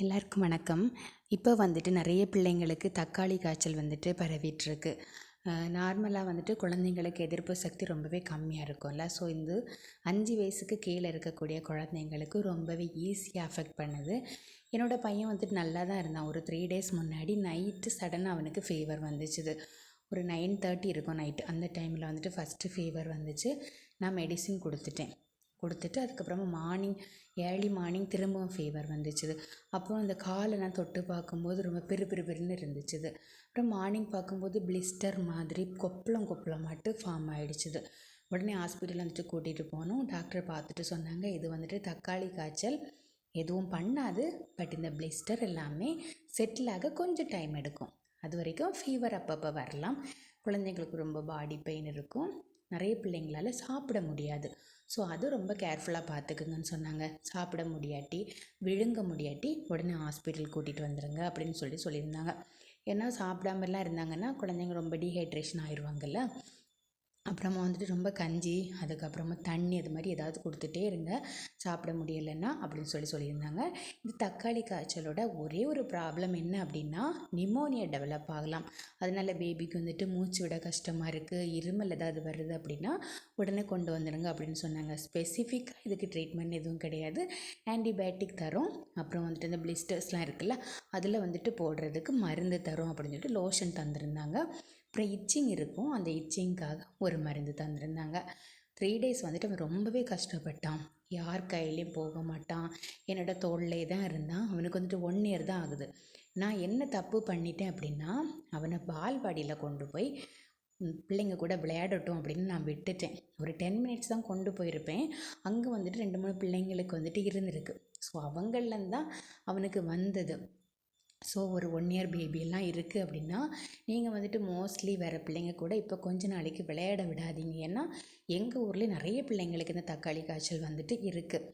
எல்லாருக்கும் வணக்கம். இப்போ வந்துட்டு நிறைய பிள்ளைங்களுக்கு தக்காளி காய்ச்சல் வந்துட்டு பரவிட்டுருக்கு. நார்மலாக வந்துட்டு குழந்தைங்களுக்கு எதிர்ப்பு சக்தி ரொம்பவே கம்மியாக இருக்கும்ல. ஸோ இந்த 5 வயசுக்கு கீழே இருக்கக்கூடிய குழந்தைங்களுக்கு ரொம்பவே ஈஸியாக அஃபெக்ட் பண்ணுது. என்னோடய பையன் வந்துட்டு நல்லா தான் இருந்தான். ஒரு 3 டேஸ் முன்னாடி நைட்டு சடனாக அவனுக்கு ஃபீவர் வந்துச்சுது. ஒரு 9:30 இருக்கும் நைட்டு. அந்த டைமில் வந்துட்டு ஃபஸ்ட்டு ஃபீவர் வந்துச்சு. நான் மெடிசின் கொடுத்துட்டு அதுக்கப்புறமா ஏர்லி மார்னிங் திரும்பவும் ஃபீவர் வந்துச்சுது. அப்புறம் அந்த காலை நான் தொட்டு பார்க்கும்போது ரொம்ப பெருன்னு இருந்துச்சுது. அப்புறம் மார்னிங் பார்க்கும்போது பிளிஸ்டர் மாதிரி கொப்பளமாட்டு ஃபார்ம் ஆகிடுச்சிது. உடனே ஹாஸ்பிட்டல் வந்துட்டு கூட்டிகிட்டு போனோம். டாக்டர் பார்த்துட்டு சொன்னாங்க, இது வந்துட்டு தக்காளி காய்ச்சல், எதுவும் பண்ணாது, பட் இந்த பிளிஸ்டர் எல்லாமே செட்டில் ஆக கொஞ்சம் டைம் எடுக்கும். அது வரைக்கும் ஃபீவர் அப்பப்போ வரலாம். குழந்தைங்களுக்கு ரொம்ப பாடி பெயின் இருக்கும். நிறைய பிள்ளைங்களால் சாப்பிட முடியாது. ஸோ அது ரொம்ப கேர்ஃபுல்லாக பார்த்துக்குங்கன்னு சொன்னாங்க. சாப்பிட முடியாட்டி, விழுங்க முடியாட்டி உடனே ஹாஸ்பிட்டல் கூட்டிகிட்டு வந்துடுங்க அப்படின்னு சொல்லியிருந்தாங்க. ஏன்னா சாப்பிடாமலாம் இருந்தாங்கன்னா குழந்தைங்க ரொம்ப டீஹைட்ரேஷன் ஆயிடுவாங்கல்ல. அப்புறமா வந்துட்டு ரொம்ப கஞ்சி, அதுக்கப்புறமா தண்ணி, அது மாதிரி ஏதாவது கொடுத்துட்டே இருங்க சாப்பிட முடியலைன்னா அப்படின்னு சொல்லியிருந்தாங்க. இந்த தக்காளி காய்ச்சலோட ஒரே ஒரு ப்ராப்ளம் என்ன அப்படின்னா, நிமோனியா டெவலப் ஆகலாம். அதனால் பேபிக்கு வந்துட்டு மூச்சு விட கஷ்டமாக இருக்குது, இருமல் ஏதாவது வருது அப்படின்னா உடனே கொண்டு வந்துடுங்க அப்படின்னு சொன்னாங்க. ஸ்பெசிஃபிக்காக இதுக்கு ட்ரீட்மெண்ட் எதுவும் கிடையாது. ஆன்டிபயோட்டிக் தரோம். அப்புறம் வந்துட்டு இந்த பிளிஸ்டர்ஸ்லாம் இருக்குல்ல, அதில் வந்துட்டு போடுறதுக்கு மருந்து தரோம் அப்படின்னு சொல்லிட்டு லோஷன் தந்திருந்தாங்க. அப்புறம் இச்சிங் இருக்கும், அந்த இச்சிங்காக ஒரு மருந்து தந்திருந்தாங்க. 3 டேஸ் வந்துட்டு அவன் ரொம்பவே கஷ்டப்பட்டான். யார் கையிலையும் போக மாட்டான். என்னோடய தோளிலே தான் இருந்தான். அவனுக்கு வந்துட்டு 1 இயர் தான் ஆகுது. நான் என்ன தப்பு பண்ணிட்டேன் அப்படின்னா, அவனை பால்வாடியில் கொண்டு போய் பிள்ளைங்க கூட விளையாடட்டும் அப்படின்னு நான் விட்டுட்டேன். ஒரு 10 மினிட்ஸ் தான் கொண்டு போயிருப்பேன். அங்கே வந்துட்டு 2-3 பிள்ளைங்களுக்கு வந்துட்டு இருந்திருக்கு. ஸோ அவங்கள்லேருந்து தான் அவனுக்கு வந்தது. ஸோ ஒரு 1 இயர் பேபியெல்லாம் இருக்குது அப்படின்னா, நீங்கள் வந்துட்டு மோஸ்ட்லி வேறு பிள்ளைங்க கூட இப்போ கொஞ்ச நாளைக்கு விளையாட விடாதீங்க. ஏன்னா எங்கள் ஊரில் நிறைய பிள்ளைங்களுக்கு இந்த தக்காளி காய்ச்சல் வந்துட்டு இருக்குது.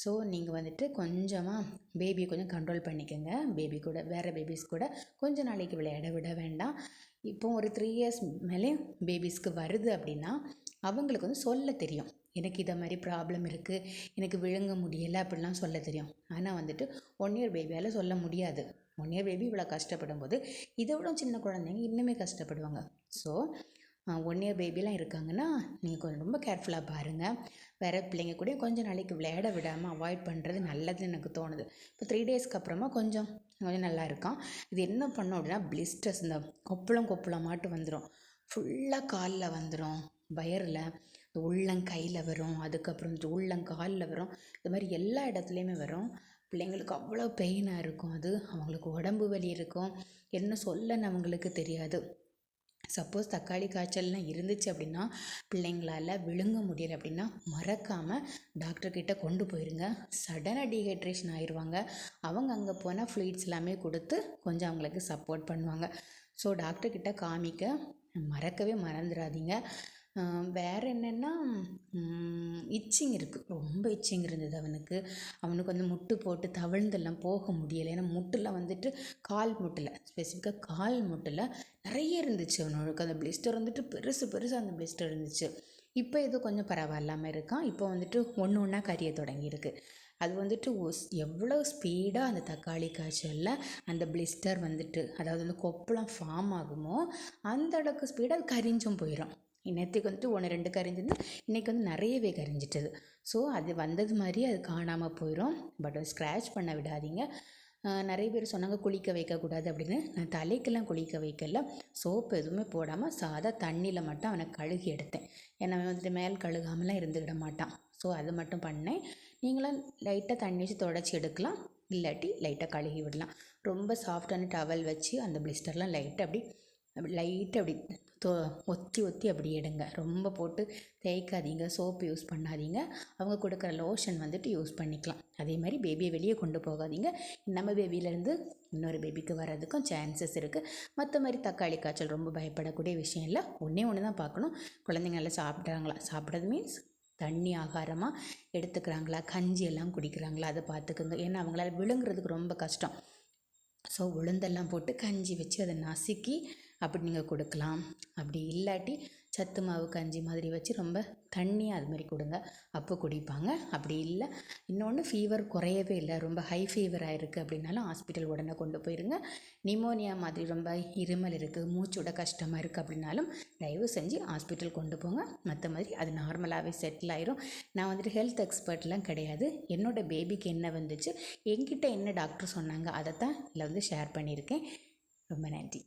ஸோ நீங்கள் வந்துட்டு கொஞ்சமாக பேபியை கொஞ்சம் கண்ட்ரோல் பண்ணிக்கோங்க. பேபி கூட, வேறு பேபிஸ் கூட கொஞ்ச நாளைக்கு விளையாட விட வேண்டாம். இப்போ ஒரு 3 இயர்ஸ் மேலே பேபிஸ்க்கு வருது அப்படின்னா அவங்களுக்கு வந்து சொல்ல தெரியும், எனக்கு இதை மாதிரி ப்ராப்ளம் இருக்குது, எனக்கு விழுங்க முடியலை அப்படிலாம் சொல்ல தெரியும். ஆனால் வந்துட்டு 1 இயர் பேபியால் சொல்ல முடியாது. 1 இயர் பேபி இவ்வளோ கஷ்டப்படும் போது இதை விட சின்ன குழந்தைங்க இன்னுமே கஷ்டப்படுவாங்க. ஸோ 1 இயர் பேபிலாம் இருக்காங்கன்னா நீங்கள் கொஞ்சம் ரொம்ப கேர்ஃபுல்லாக பாருங்கள். வேறு பிள்ளைங்க கூட கொஞ்சம் நாளைக்கு விளையாட விடாமல் அவாய்ட் பண்ணுறது நல்லதுன்னு எனக்கு தோணுது. இப்போ 3 டேஸ்க்கு அப்புறமா கொஞ்சம் நல்லா இருக்கான். இது என்ன பண்ணோம் அப்படின்னா, பிளிஸ்டர்ஸ் இந்த கொப்பளமாட்டு வந்துடும். ஃபுல்லாக காலில் வந்துடும், வயரில், உள்ளங்கையில் வரும், அதுக்கப்புறம் உள்ளங்காலில் வரும். இது மாதிரி எல்லா இடத்துலையுமே வரும். பிள்ளைங்களுக்கு அவ்வளோ பெயினாக இருக்கும். அது அவங்களுக்கு உடம்பு வலி இருக்கும், என்ன சொல்லன்னு அவங்களுக்கு தெரியாது. சப்போஸ் தக்காளி காய்ச்சல்லாம் இருந்துச்சு அப்படின்னா, பிள்ளைங்களால் விழுங்க முடியலை அப்படின்னா மறக்காமல் டாக்டர்கிட்ட கொண்டு போயிருங்க. சடனாக டீஹைட்ரேஷன் ஆயிடுவாங்க. அவங்க அங்கே போனால் ஃப்ளூயிட்ஸ் எல்லாமே கொடுத்து கொஞ்சம் அவங்களுக்கு சப்போர்ட் பண்ணுவாங்க. ஸோ டாக்டர்கிட்ட காமிக்க மறக்கவே மறந்துடாதீங்க. வேறு என்னென்னா, இச்சிங் இருக்குது, ரொம்ப இச்சிங் இருந்தது அவனுக்கு வந்து முட்டு போட்டு தவழ்ந்தெல்லாம் போக முடியலை. ஏன்னா முட்டில் வந்துட்டு ஸ்பெசிஃபிக்காக கால் முட்டில் நிறைய இருந்துச்சு. அவனுக்கு அந்த பிளிஸ்டர் வந்துட்டு பெருசாக அந்த பிளிஸ்டர் இருந்துச்சு. இப்போ ஏதோ கொஞ்சம் பரவாயில்லாமல் இருக்கான். இப்போ வந்துட்டு ஒன்றா கரிய தொடங்கியிருக்கு. அது வந்துட்டு எவ்வளோ ஸ்பீடாக அந்த தக்காளி காய்ச்சலில் அந்த பிளிஸ்டர் வந்துட்டு, அதாவது வந்து கொப்பளம் ஃபார்ம் ஆகுமோ அந்த அளவுக்கு ஸ்பீடாக அது கரிஞ்சும் போயிடும். நேற்றுக்கு வந்துட்டு 1-2 கரிஞ்சிருந்து இன்றைக்கி வந்து நிறையவே கரிஞ்சிட்டது. ஸோ அது வந்தது மாதிரி அது காணாமல் போயிடும். பட் ஸ்க்ராட்ச் பண்ண விடாதீங்க. நிறைய பேர் சொன்னாங்க குளிக்க வைக்கக்கூடாது அப்படின்னு. நான் தலைக்கெல்லாம் குளிக்க வைக்கல, சோப்பு எதுவுமே போடாமல் சாதா தண்ணியில் மட்டும் அவனை கழுகி எடுத்தேன். ஏன்னா வந்துட்டு மேல் கழுகாமலாம் இருந்துக்கிட மாட்டான். ஸோ அது மட்டும் பண்ணேன். நீங்களாம் லைட்டாக தண்ணி வச்சு தொடச்சி எடுக்கலாம், இல்லாட்டி லைட்டாக கழுகி விடலாம். ரொம்ப சாஃப்டான டவல் வச்சு அந்த பிளிஸ்டர்லாம் லைட்டாக அப்படி ஒத்தி அப்படி எடுங்க. ரொம்ப போட்டு தேய்க்காதீங்க, சோப்பு யூஸ் பண்ணாதீங்க. அவங்க கொடுக்குற லோஷன் வந்துட்டு யூஸ் பண்ணிக்கலாம். அதே மாதிரி பேபியை வெளியே கொண்டு போகாதீங்க. நம்ம பேபியிலேருந்து இன்னொரு பேபிக்கு வர்றதுக்கும் சான்சஸ் இருக்குது. மற்ற மாதிரி தக்காளி காய்ச்சல் ரொம்ப பயப்படக்கூடிய விஷயம் இல்லை. ஒன்று தான் பார்க்கணும், குழந்தைங்க நல்லா சாப்பிட்றது மீன்ஸ் தண்ணி ஆகாரமாக எடுத்துக்கிறாங்களா, கஞ்சி எல்லாம் குடிக்கிறாங்களா, அதை பார்த்துக்குங்க. ஏன்னா அவங்களால விழுங்குறதுக்கு ரொம்ப கஷ்டம். ஸோ உளுந்தெல்லாம் போட்டு கஞ்சி வச்சு அதை நசுக்கி அப்படி நீங்கள் கொடுக்கலாம். அப்படி இல்லாட்டி சத்து மாவு கஞ்சி மாதிரி வச்சு ரொம்ப தண்ணியாக அது மாதிரி கொடுங்க, அப்போ குடிப்பாங்க. அப்படி இல்லை இன்னொன்று ஃபீவர் குறையவே இல்லை, ரொம்ப ஹை ஃபீவராக இருக்குது அப்படின்னாலும் ஹாஸ்பிட்டல் உடனே கொண்டு போயிருங்க. நிமோனியா மாதிரி ரொம்ப இருமல் இருக்குது, மூச்சு விட கஷ்டமாக இருக்குது அப்படின்னாலும் தயவு செஞ்சு ஹாஸ்பிட்டல் கொண்டு போங்க. மற்ற மாதிரி அது நார்மலாகவே செட்டில் ஆயிரும். நான் வந்துட்டு ஹெல்த் எக்ஸ்பர்ட்லாம் கிடையாது. என்னோடய பேபிக்கு என்ன வந்துச்சு, என்கிட்ட என்ன டாக்டர் சொன்னாங்க, அதை தான் இதில் வந்து ஷேர் பண்ணியிருக்கேன். ரொம்ப நன்றி.